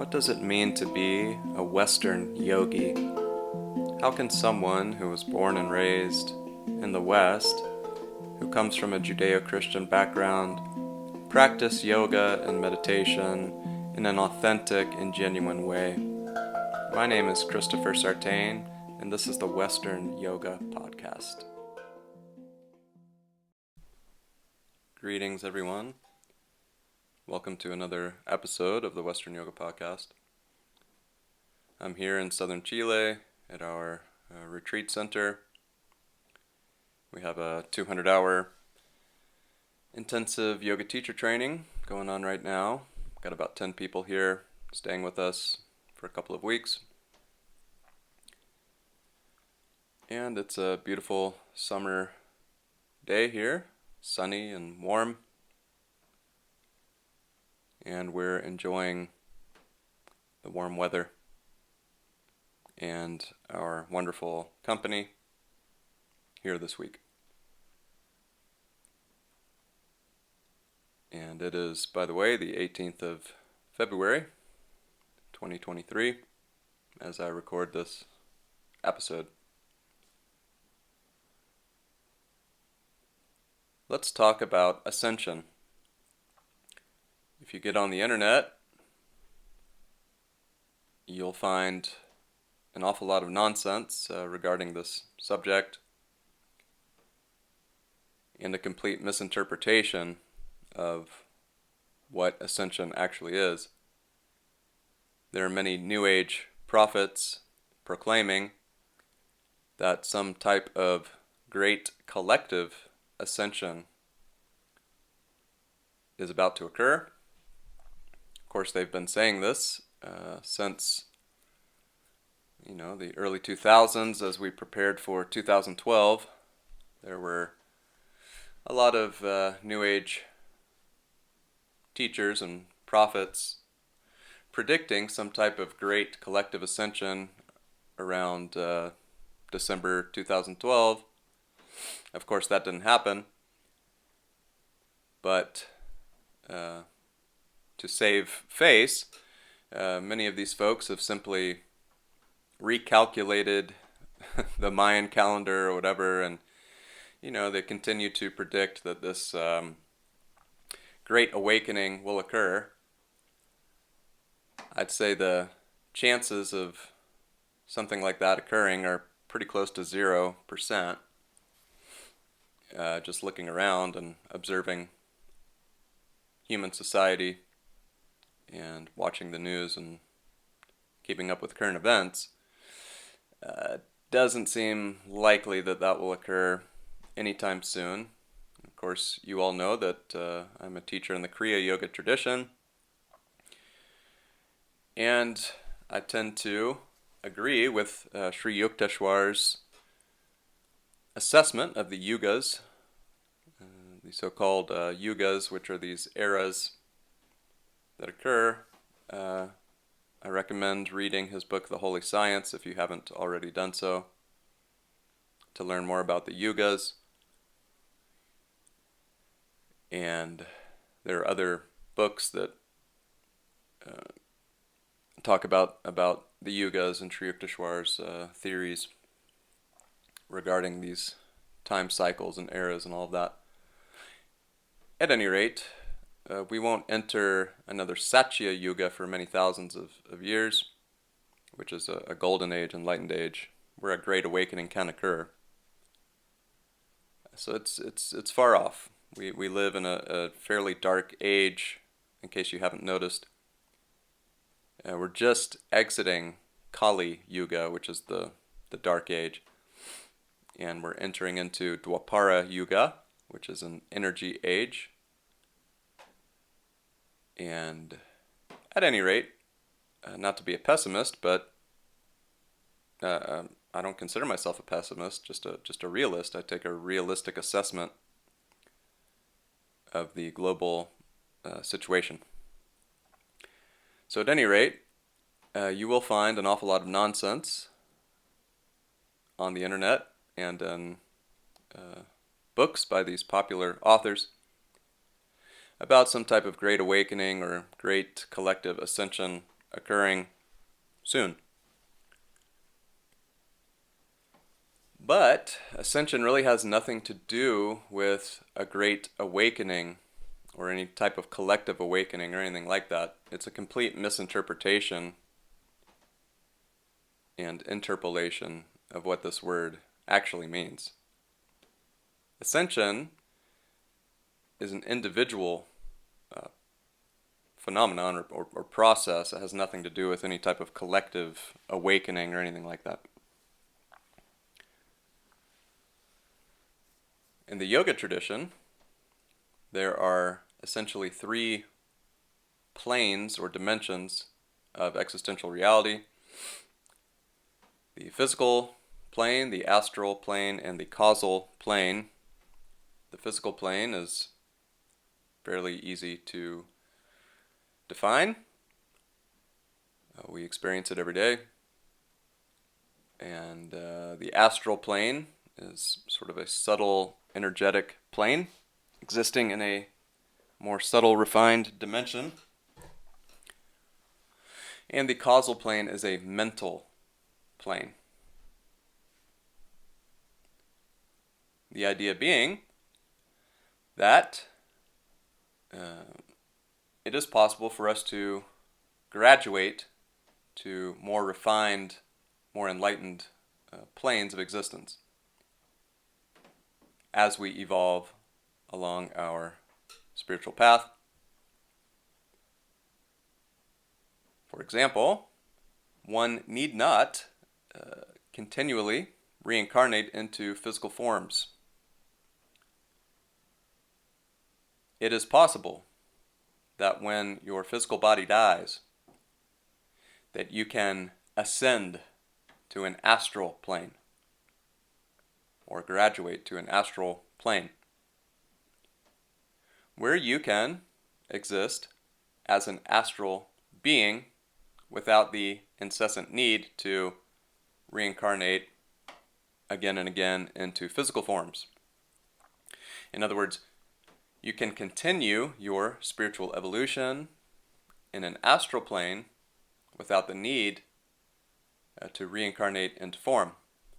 What does it mean to be a Western yogi? How can someone who was born and raised in the West, who comes from a Judeo-Christian background, practice yoga and meditation in an authentic and genuine way? My name is Christopher Sartain, and this is the Western Yoga Podcast. Greetings, everyone. Welcome to another episode of the Western Yoga Podcast. I'm here in southern Chile at our retreat center. We have a 200-hour intensive yoga teacher training going on right now. Got about 10 people here staying with us for a couple of weeks. And it's a beautiful summer day here, sunny and warm. And we're enjoying the warm weather and our wonderful company here this week. And it is, by the way, the 18th of February, 2023, as I record this episode. Let's talk about ascension. If you get on the internet, you'll find an awful lot of nonsense regarding this subject and a complete misinterpretation of what ascension actually is. There are many New Age prophets proclaiming that some type of great collective ascension is about to occur. Of course, they've been saying this since the early 2000s. As we prepared for 2012, there were a lot of New Age teachers and prophets predicting some type of great collective ascension around December 2012. Of course, that didn't happen, but to save face, many of these folks have simply recalculated the Mayan calendar or whatever, and they continue to predict that this great awakening will occur. I'd say the chances of something like that occurring are pretty close to 0%. Just looking around and observing human society and watching the news and keeping up with current events, doesn't seem likely that that will occur anytime soon. Of course, you all know that I'm a teacher in the Kriya yoga tradition, and I tend to agree with Sri Yukteswar's assessment of the yugas, the so-called yugas, which are these eras that occur. I recommend reading his book, The Holy Science, if you haven't already done so, to learn more about the yugas. And there are other books that talk about the yugas and Sri Yukteswar's theories regarding these time cycles and eras and all of that. At any rate, we won't enter another Satya Yuga for many thousands of years, which is a golden age, enlightened age, where a great awakening can occur. So it's far off. We live in a fairly dark age, in case you haven't noticed. We're just exiting Kali Yuga, which is the dark age, and we're entering into Dwapara Yuga, which is an energy age. And at any rate, not to be a pessimist, but I don't consider myself a pessimist, just a realist. I take a realistic assessment of the global situation. So at any rate, you will find an awful lot of nonsense on the internet and in books by these popular authors about some type of great awakening or great collective ascension occurring soon. But ascension really has nothing to do with a great awakening or any type of collective awakening or anything like that. It's a complete misinterpretation and interpolation of what this word actually means. Ascension is an individual phenomenon or process. It has nothing to do with any type of collective awakening or anything like that. In the yoga tradition, there are essentially 3 planes or dimensions of existential reality: the physical plane, the astral plane, and the causal plane. The physical plane is fairly easy to define. We experience it every day. And the astral plane is sort of a subtle, energetic plane existing in a more subtle, refined dimension. And the causal plane is a mental plane. The idea being that it is possible for us to graduate to more refined, more enlightened planes of existence as we evolve along our spiritual path. For example, one need not continually reincarnate into physical forms. It is possible that when your physical body dies, that you can ascend to an astral plane or graduate to an astral plane where you can exist as an astral being without the incessant need to reincarnate again and again into physical forms. In other words, you can continue your spiritual evolution in an astral plane without the need to reincarnate into form.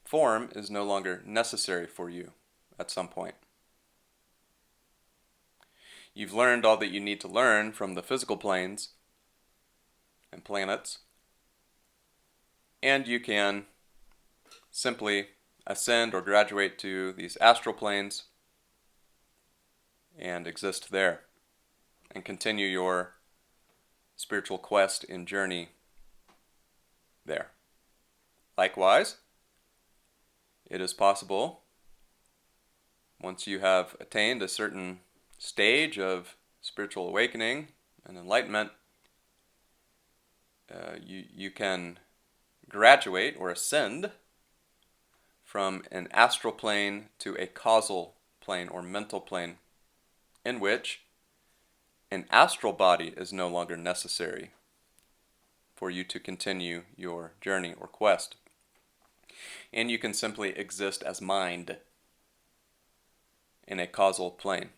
Form is no longer necessary for you at some point. You've learned all that you need to learn from the physical planes and planets, and you can simply ascend or graduate to these astral planes and exist there and continue your spiritual quest and journey there. Likewise, it is possible, once you have attained a certain stage of spiritual awakening and enlightenment, you can graduate or ascend from an astral plane to a causal plane or mental plane, in which an astral body is no longer necessary for you to continue your journey or quest. And you can simply exist as mind in a causal plane.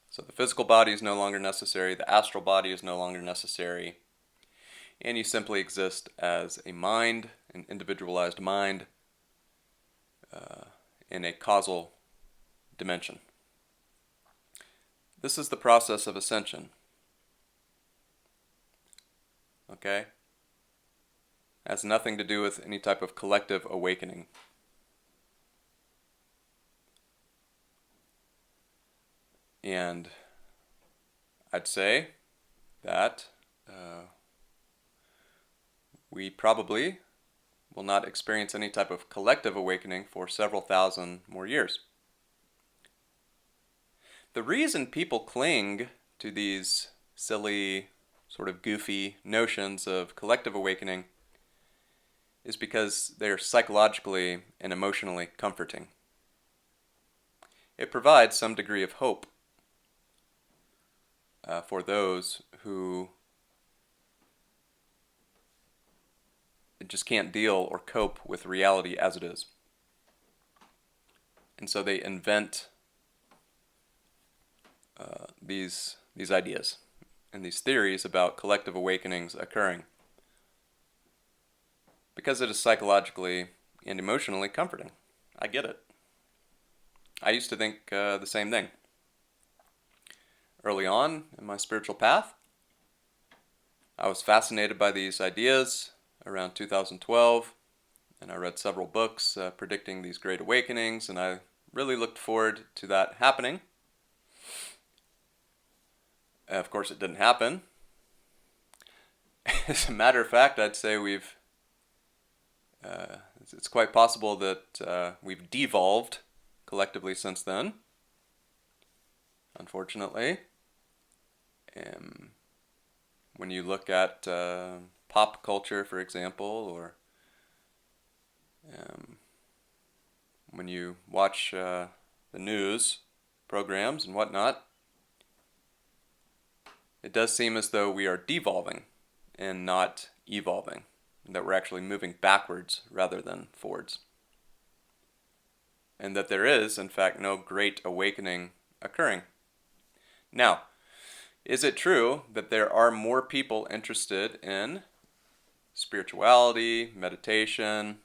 So the physical body is no longer necessary, the astral body is no longer necessary, and you simply exist as a mind, an individualized mind, in a causal dimension. This is the process of ascension. Okay? It has nothing to do with any type of collective awakening. And I'd say that we probably will not experience any type of collective awakening for several thousand more years. The reason people cling to these silly, sort of goofy notions of collective awakening is because they're psychologically and emotionally comforting. It provides some degree of hope for those who just can't deal or cope with reality as it is. And so they invent these ideas and these theories about collective awakenings occurring, because it is psychologically and emotionally comforting. I get it. I used to think the same thing. Early on in my spiritual path, I was fascinated by these ideas around 2012, and I read several books predicting these great awakenings, and I really looked forward to that happening. Of course, it didn't happen. As a matter of fact, I'd say it's quite possible that we've devolved collectively since then, unfortunately. When you look at pop culture, for example, or when you watch the news programs and whatnot, it does seem as though we are devolving and not evolving, and that we're actually moving backwards rather than forwards. And that there is, in fact, no great awakening occurring. Now, is it true that there are more people interested in spirituality, meditation,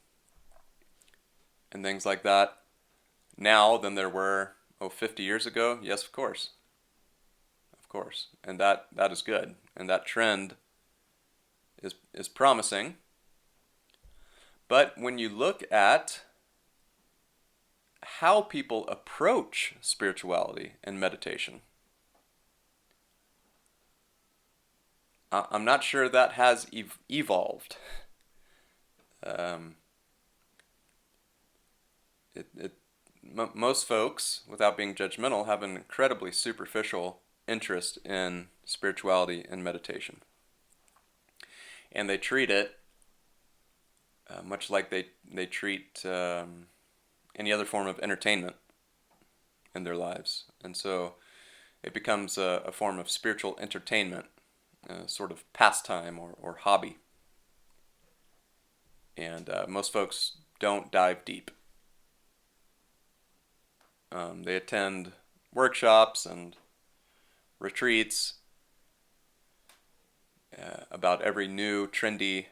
and things like that now than there were, 50 years ago? Yes, of course. Of course. And that is good. And that trend is promising. But when you look at how people approach spirituality and meditation, I'm not sure that has evolved. Most folks, without being judgmental, have an incredibly superficial interest in spirituality and meditation. And they treat it much like they treat any other form of entertainment in their lives. And so it becomes a form of spiritual entertainment, sort of pastime or hobby. And most folks don't dive deep. They attend workshops and retreats about every new trendy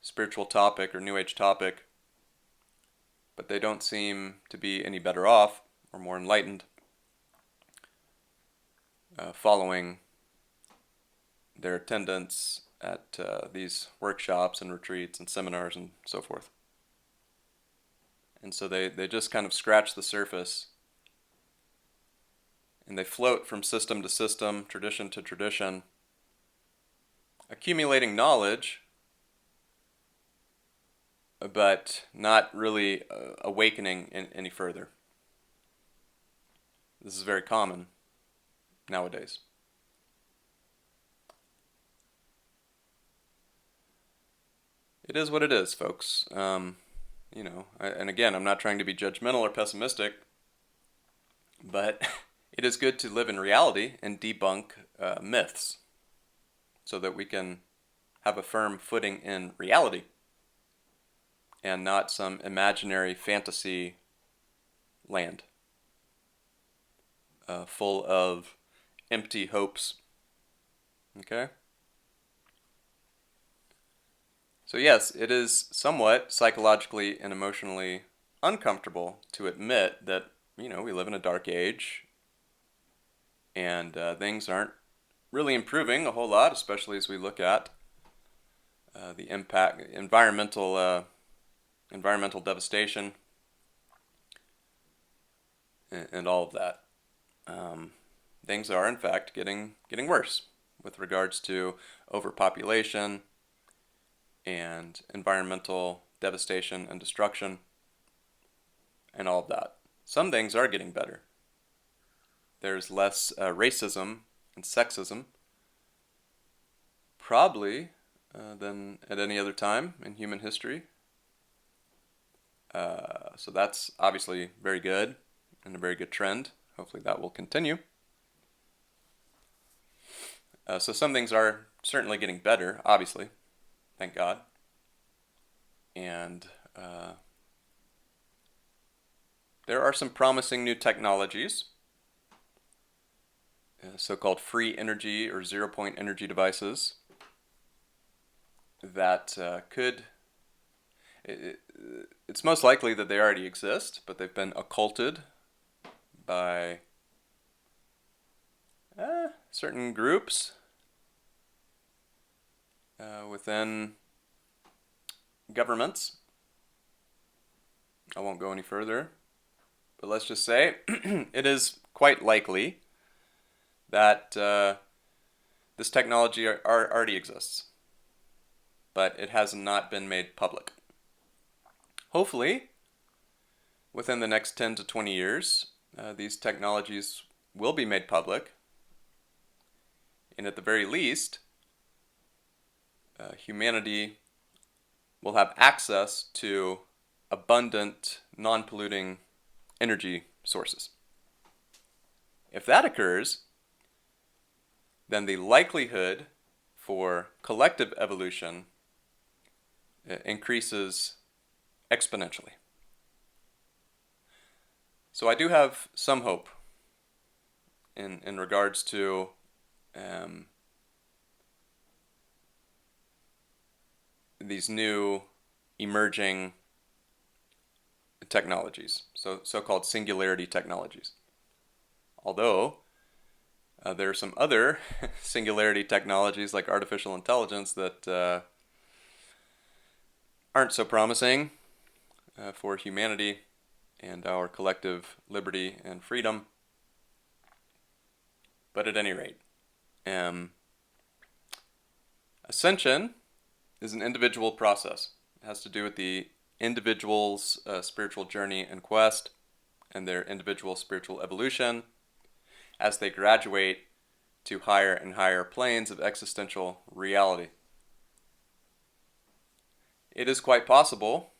spiritual topic or New Age topic, but they don't seem to be any better off or more enlightened following their attendance at these workshops and retreats and seminars and so forth. And so they just kind of scratch the surface, and they float from system to system, tradition to tradition, accumulating knowledge, but not really awakening any further. This is very common nowadays. It is what it is, folks. And again, I'm not trying to be judgmental or pessimistic, but it is good to live in reality and debunk myths so that we can have a firm footing in reality and not some imaginary fantasy land full of empty hopes. Okay? So yes, it is somewhat psychologically and emotionally uncomfortable to admit that, we live in a dark age and things aren't really improving a whole lot, especially as we look at the impact, environmental devastation, and all of that. Things are, in fact, getting worse with regards to overpopulation and environmental devastation and destruction and all of that. Some things are getting better. There's less racism and sexism, probably than at any other time in human history. So that's obviously very good and a very good trend. Hopefully that will continue. So some things are certainly getting better, obviously. Thank God. And there are some promising new technologies so-called free energy or zero-point energy devices that it's most likely that they already exist, but they've been occulted by certain groups within governments. I won't go any further, but let's just say it is quite likely that this technology already exists, but it has not been made public. Hopefully, within the next 10 to 20 years, these technologies will be made public, and at the very least, humanity will have access to abundant, non-polluting energy sources. If that occurs, then the likelihood for collective evolution increases exponentially. So I do have some hope in regards to these new emerging technologies, so-called singularity technologies. Although there are some other singularity technologies like artificial intelligence that aren't so promising for humanity and our collective liberty and freedom. But at any rate, ascension is an individual process. It has to do with the individual's spiritual journey and quest and their individual spiritual evolution as they graduate to higher and higher planes of existential reality. It is quite possible,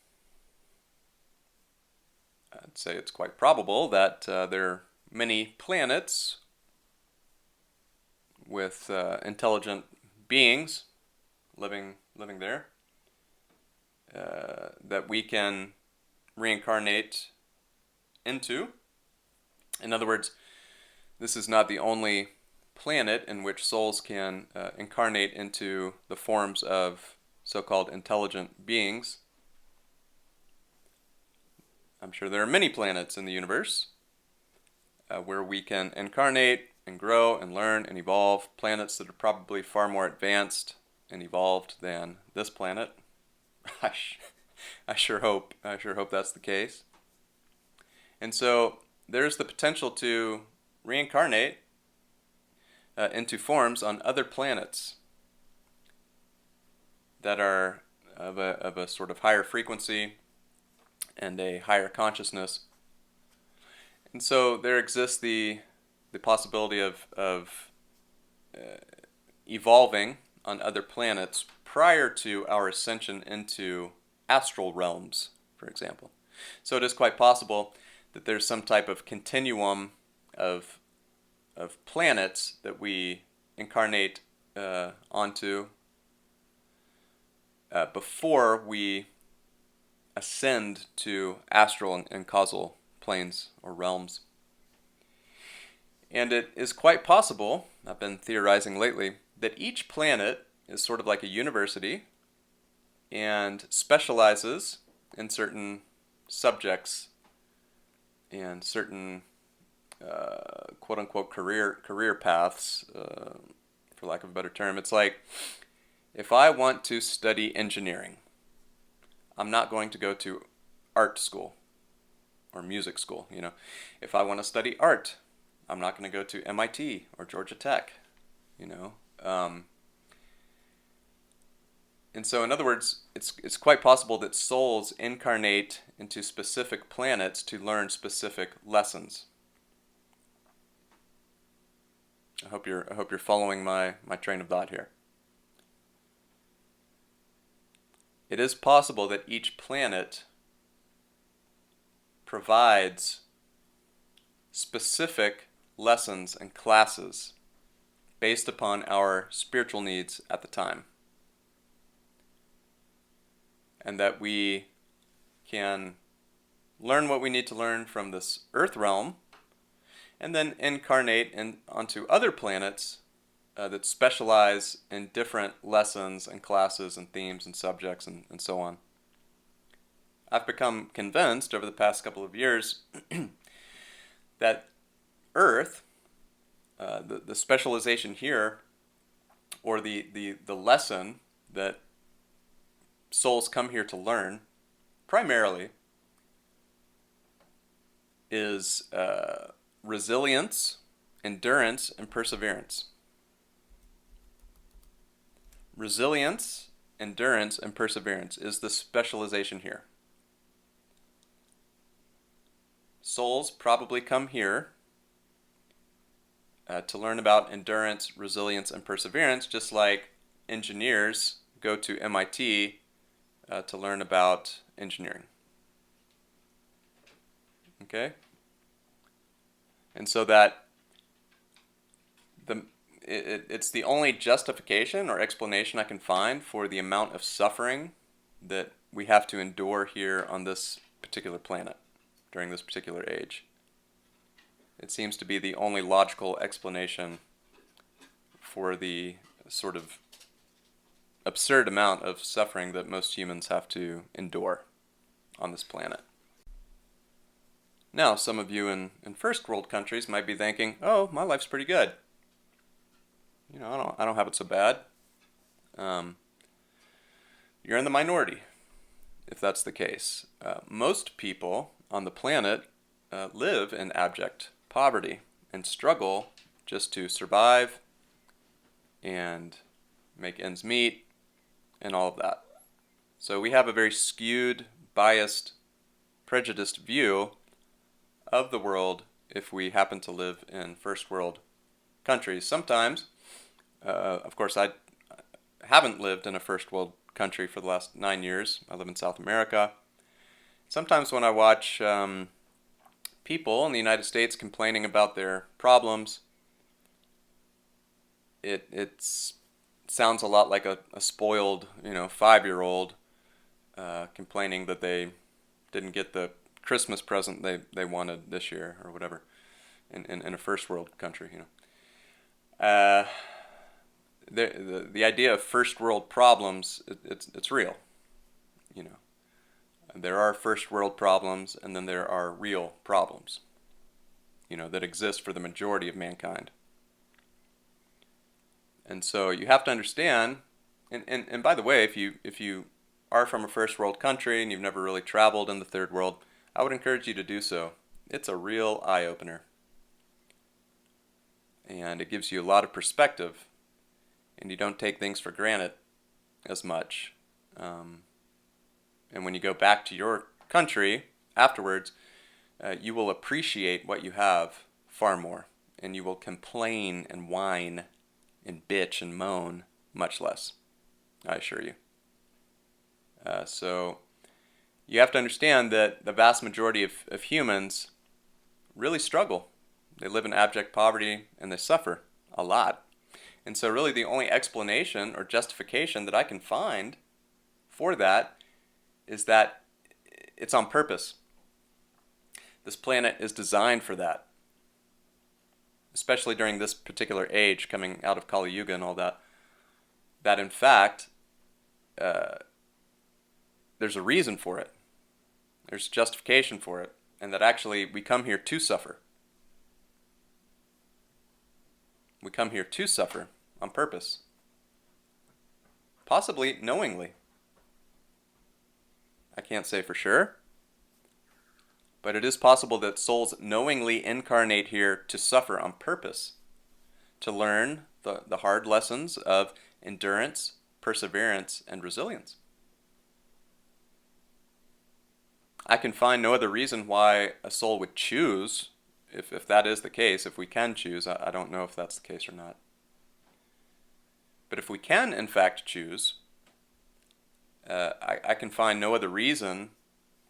I'd say it's quite probable, that there are many planets with intelligent beings living there that we can reincarnate into. In other words, this is not the only planet in which souls can incarnate into the forms of so-called intelligent beings. I'm sure there are many planets in the universe where we can incarnate and grow and learn and evolve, planets that are probably far more advanced and evolved than this planet. I sure hope that's the case. And so there's the potential to reincarnate into forms on other planets that are of a sort of higher frequency and a higher consciousness. And so there exists the possibility of evolving on other planets prior to our ascension into astral realms, for example. So it is quite possible that there's some type of continuum of planets that we incarnate onto before we ascend to astral and causal planes or realms. And it is quite possible, I've been theorizing lately, that each planet is sort of like a university and specializes in certain subjects and certain quote-unquote career paths, for lack of a better term. It's like, if I want to study engineering, I'm not going to go to art school or music school, you know. If I want to study art, I'm not going to go to MIT or Georgia Tech, you know. And so, in other words, it's quite possible that souls incarnate into specific planets to learn specific lessons. I hope you're following my train of thought here. It is possible that each planet provides specific lessons and classes based upon our spiritual needs at the time. And that we can learn what we need to learn from this earth realm and then incarnate onto other planets that specialize in different lessons and classes and themes and subjects and so on. I've become convinced over the past couple of years that Earth, the specialization here, or the lesson that souls come here to learn, primarily, is resilience, endurance, and perseverance. Resilience, endurance, and perseverance is the specialization here. Souls probably come here to learn about endurance, resilience, and perseverance, just like engineers go to MIT to learn about engineering. Okay? And so that it's the only justification or explanation I can find for the amount of suffering that we have to endure here on this particular planet during this particular age. It seems to be the only logical explanation for the sort of absurd amount of suffering that most humans have to endure on this planet. Now, some of you in first world countries might be thinking, oh, my life's pretty good. You know, I don't have it so bad. You're in the minority, if that's the case. Most people on the planet live in abject poverty and struggle just to survive and make ends meet and all of that. So we have a very skewed, biased, prejudiced view of the world if we happen to live in first world countries. Sometimes, of course, I haven't lived in a first world country for the last 9 years. I live in South America. Sometimes when I watch people in the United States complaining about their problems, it sounds a lot like a spoiled, 5-year-old complaining that they didn't get the Christmas present they wanted this year or whatever in a first world country. The idea of first world problems, it's real. There are first world problems, and then there are real problems, that exist for the majority of mankind. And so you have to understand, and by the way, if you are from a first world country and you've never really traveled in the third world, I would encourage you to do so. It's a real eye-opener. And it gives you a lot of perspective, and you don't take things for granted as much. And when you go back to your country afterwards, you will appreciate what you have far more, and you will complain and whine and bitch and moan much less, I assure you. So you have to understand that the vast majority of humans really struggle. They live in abject poverty and they suffer a lot. And so really the only explanation or justification that I can find for that is that it's on purpose. This planet is designed for that. Especially during this particular age, coming out of Kali Yuga and all that. That in fact, there's a reason for it. There's justification for it. And that actually we come here to suffer. We come here to suffer on purpose. Possibly knowingly. I can't say for sure. But it is possible that souls knowingly incarnate here to suffer on purpose. To learn the hard lessons of endurance, perseverance, and resilience. I can find no other reason why a soul would choose, if that is the case, if we can choose. I don't know if that's the case or not. But if we can, in fact, choose, I can find no other reason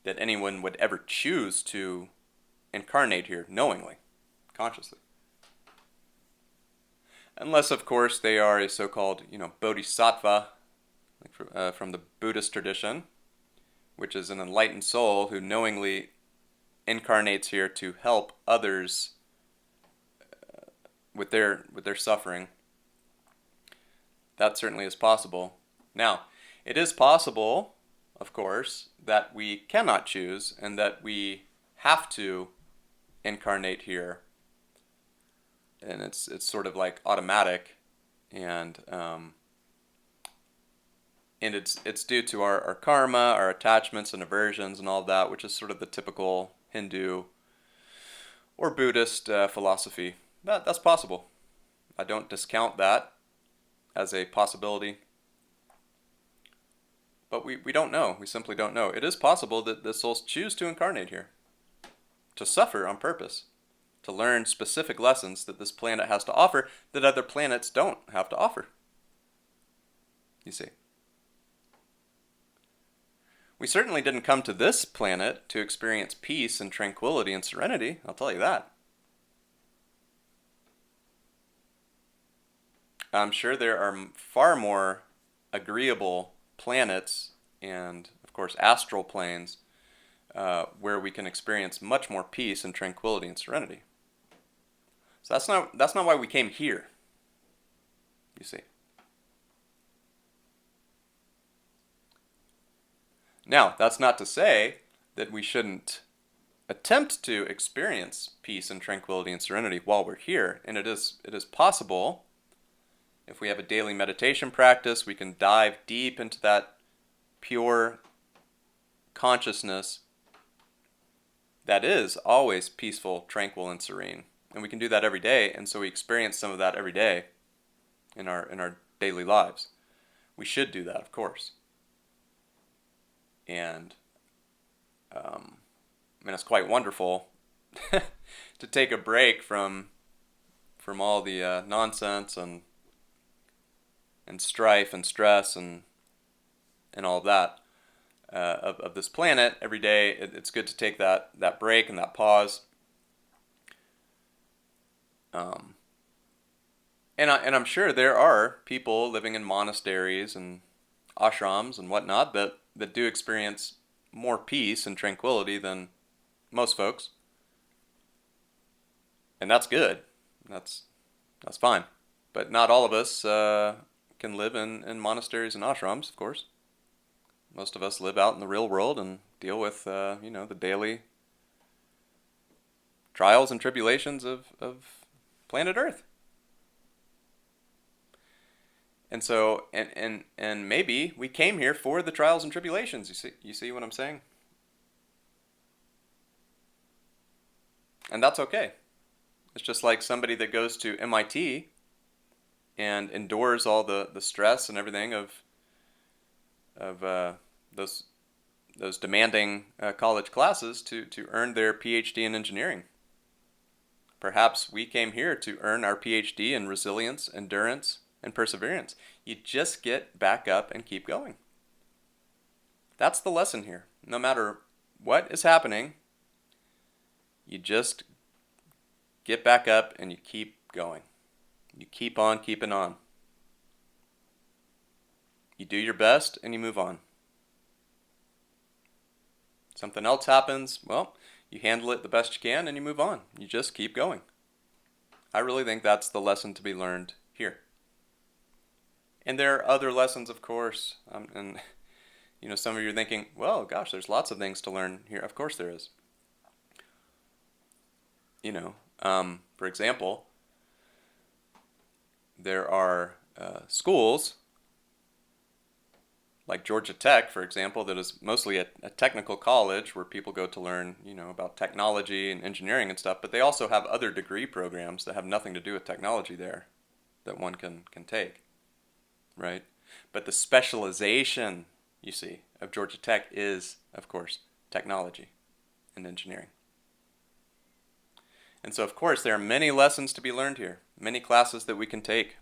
that anyone would ever choose to incarnate here knowingly, consciously. Unless, of course, they are a so-called, bodhisattva from the Buddhist tradition, which is an enlightened soul who knowingly incarnates here to help others with their suffering. That certainly is possible. Now, it is possible, of course, that we cannot choose and that we have to incarnate here, and it's sort of like automatic, and it's due to our karma, our attachments and aversions and all of that, which is sort of the typical Hindu or Buddhist philosophy. That's possible. I don't discount that as a possibility. But we don't know. We simply don't know. It is possible that the souls choose to incarnate here, to suffer on purpose, to learn specific lessons that this planet has to offer that other planets don't have to offer. You see. We certainly didn't come to this planet to experience peace and tranquility and serenity, I'll tell you that. I'm sure there are far more agreeable planets and, of course, astral planes where we can experience much more peace and tranquility and serenity. So that's not why we came here, you see. Now, that's not to say that we shouldn't attempt to experience peace and tranquility and serenity while we're here, and it is possible. If we have a daily meditation practice, we can dive deep into that pure consciousness that is always peaceful, tranquil, and serene. And we can do that every day, and so we experience some of that every day in our daily lives. We should do that, of course. And it's quite wonderful to take a break from all the nonsense and strife and stress and all of that of this planet every day. It's good to take that break and that pause. And I'm sure there are people living in monasteries and ashrams and whatnot that do experience more peace and tranquility than most folks. And that's good. That's fine. But not all of us can live in monasteries and ashrams, of course. Most of us live out in the real world and deal with the daily trials and tribulations of planet Earth. And so, and maybe we came here for the trials and tribulations. You see what I'm saying? And that's okay. It's just like somebody that goes to MIT and endures all the stress and everything of those demanding college classes to earn their PhD in engineering. Perhaps we came here to earn our PhD in resilience, endurance, and perseverance. You just get back up and keep going. That's the lesson here. No matter what is happening, you just get back up and you keep going. You keep on keeping on. You do your best and you move on. Something else happens, well, you handle it the best you can and you move on. You just keep going. I really think that's the lesson to be learned here. And there are other lessons, of course. And some of you are thinking, well, gosh, there's lots of things to learn here. Of course there is. For example, there are schools like Georgia Tech, for example, that is mostly a technical college where people go to learn, about technology and engineering and stuff. But they also have other degree programs that have nothing to do with technology there that one can take. Right? But the specialization, you see, of Georgia Tech is, of course, technology and engineering. And so, of course, there are many lessons to be learned here, many classes that we can take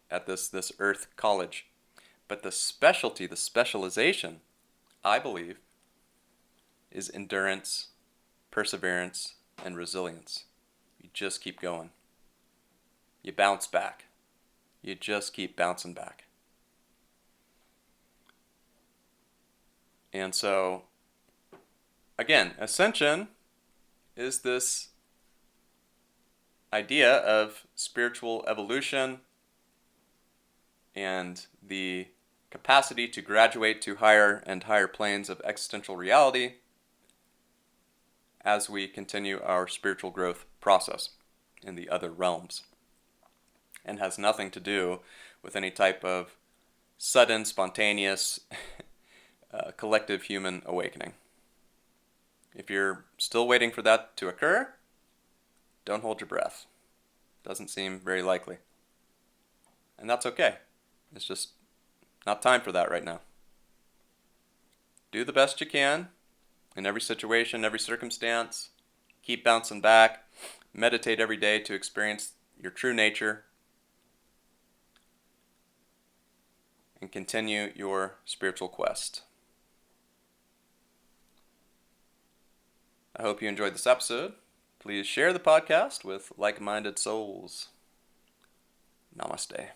at this Earth college. But the specialty, the specialization, I believe, is endurance, perseverance, and resilience. You just keep going. You bounce back. You just keep bouncing back. And so, again, ascension is this idea of spiritual evolution and the capacity to graduate to higher and higher planes of existential reality as we continue our spiritual growth process in the other realms, and has nothing to do with any type of sudden, spontaneous, collective human awakening. If you're still waiting for that to occur, don't hold your breath. Doesn't seem very likely. And that's okay. It's just not time for that right now. Do the best you can in every situation, every circumstance. Keep bouncing back. Meditate every day to experience your true nature. And continue your spiritual quest. I hope you enjoyed this episode. Please share the podcast with like-minded souls. Namaste.